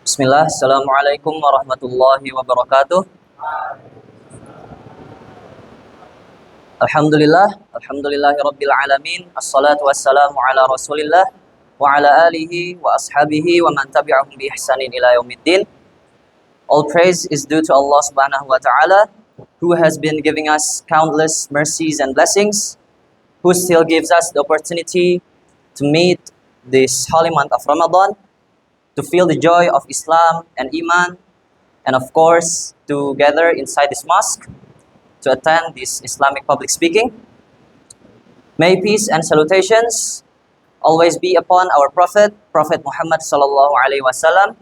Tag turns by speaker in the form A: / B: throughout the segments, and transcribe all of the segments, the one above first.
A: Bismillah, Assalamualaikum warahmatullahi wabarakatuh. Alhamdulillahi rabbil alamin. Assalatu wassalamu ala rasulillah wa ala alihi wa ashabihi wa man tabi'ahum bi ihsanin ila yaumiddin. All praise is due to Allah subhanahu wa ta'ala, who has been giving us countless mercies and blessings, who still gives us the opportunity to meet this holy month of Ramadan, to feel the joy of Islam and Iman, and of course, to gather inside this mosque to attend this Islamic public speaking. May peace and salutations always be upon our Prophet Muhammad sallallahu alaihi wasallam,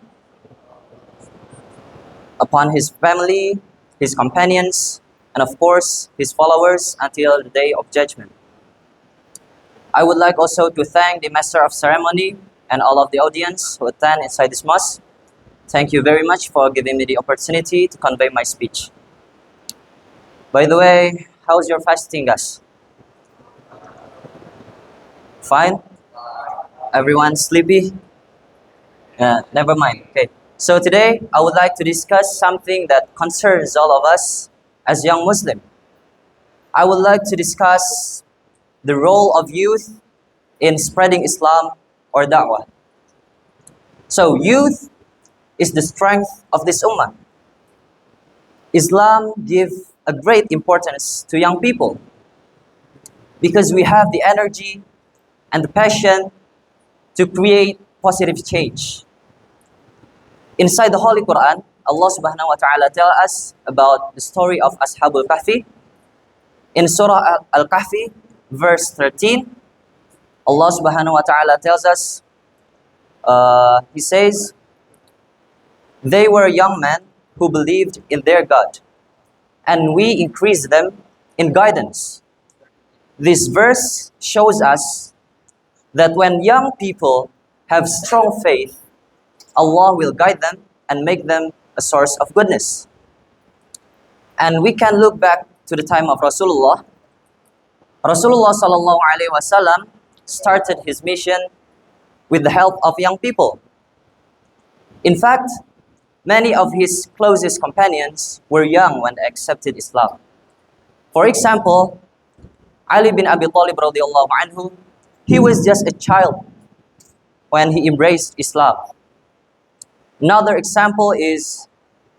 A: upon his family, his companions, and of course, his followers until the day of judgment. I would like also to thank the Master of Ceremony and all of the audience who attend inside this mosque. Thank you very much for giving me the opportunity to convey my speech. By the way, how's your fasting, guys? Fine? Everyone sleepy? Never mind. Okay. So today, I would like to discuss something that concerns all of us as young Muslim. I would like to discuss the role of youth in spreading Islam or da'wah. So youth is the strength of this ummah. Islam gives a great importance to young people because we have the energy and the passion to create positive change. Inside the Holy Quran, Allah subhanahu wa ta'ala tells us about the story of Ashabul Kahfi. In Surah Al-Kahfi, verse 13, Allah subhanahu wa ta'ala tells us, He says, they were young men who believed in their God, and we increased them in guidance. This verse shows us that when young people have strong faith, Allah will guide them and make them a source of goodness. And we can look back to the time of Rasulullah. Rasulullah sallallahu alaihi wasallam started his mission with the help of young people. In fact, many of his closest companions were young when they accepted Islam. For example, Ali bin Abi Talib radiallahu anhu, he was just a child when he embraced Islam. Another example is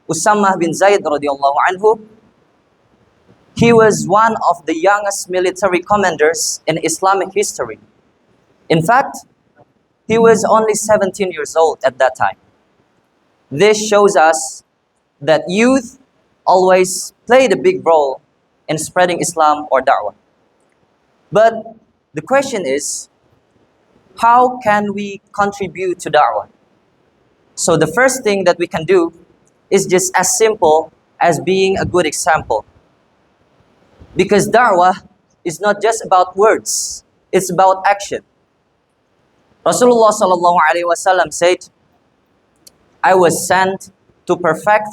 A: Usama bin Zaid radiallahu anhu. He was one of the youngest military commanders in Islamic history. In fact, he was only 17 years old at that time. This shows us that youth always played a big role in spreading Islam or da'wah. But the question is, how can we contribute to da'wah? So the first thing that we can do is just as simple as being a good example. Because da'wah is not just about words, it's about action. Rasulullah sallallahu alaihi wasallam said, I was sent to perfect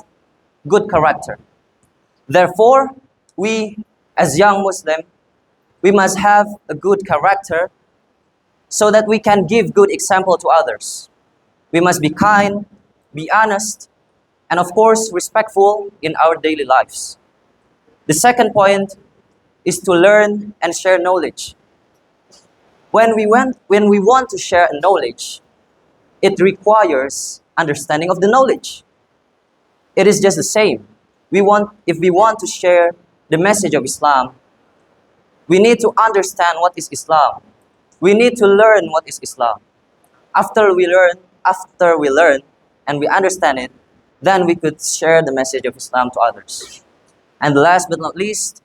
A: good character. Therefore, we as young Muslim, we must have a good character so that we can give good example to others. We must be kind, be honest, and of course, respectful in our daily lives. The second point is to learn and share knowledge. When we want to share a knowledge, it requires understanding of the knowledge. It is just the same. If we want to share the message of Islam, we need to understand what is Islam. We need to learn what is Islam. After we learn and we understand it, then we could share the message of Islam to others. And last but not least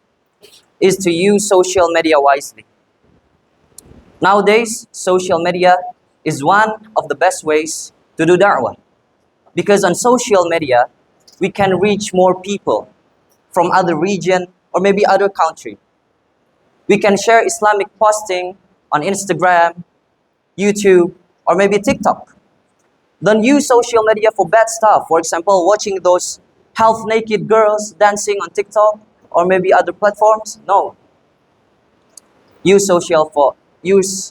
A: is to use social media wisely. Nowadays, social media is one of the best ways to do da'wah. Because on social media, we can reach more people from other region or maybe other country. We can share Islamic posting on Instagram, YouTube, or maybe TikTok. Don't use social media for bad stuff. For example, watching those half-naked girls dancing on TikTok or maybe other platforms. No. Use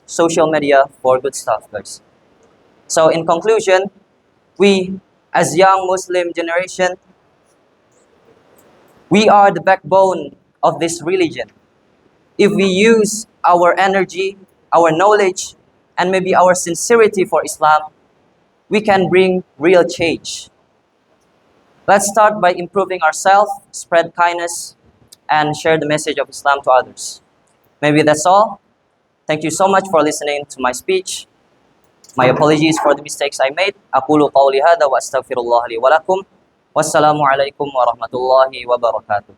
A: social media for good stuff, guys. So in conclusion, we as young Muslim generation, we are the backbone of this religion. If we use our energy, our knowledge, and maybe our sincerity for Islam, we can bring real change. Let's start by improving ourselves, spread kindness, and share the message of Islam to others. Maybe that's all. Thank you so much for listening to my speech. My apologies for the mistakes I made. أقول قولي هذا وأستغفر الله لي ولكم. والسلام عليكم ورحمة الله وبركاته.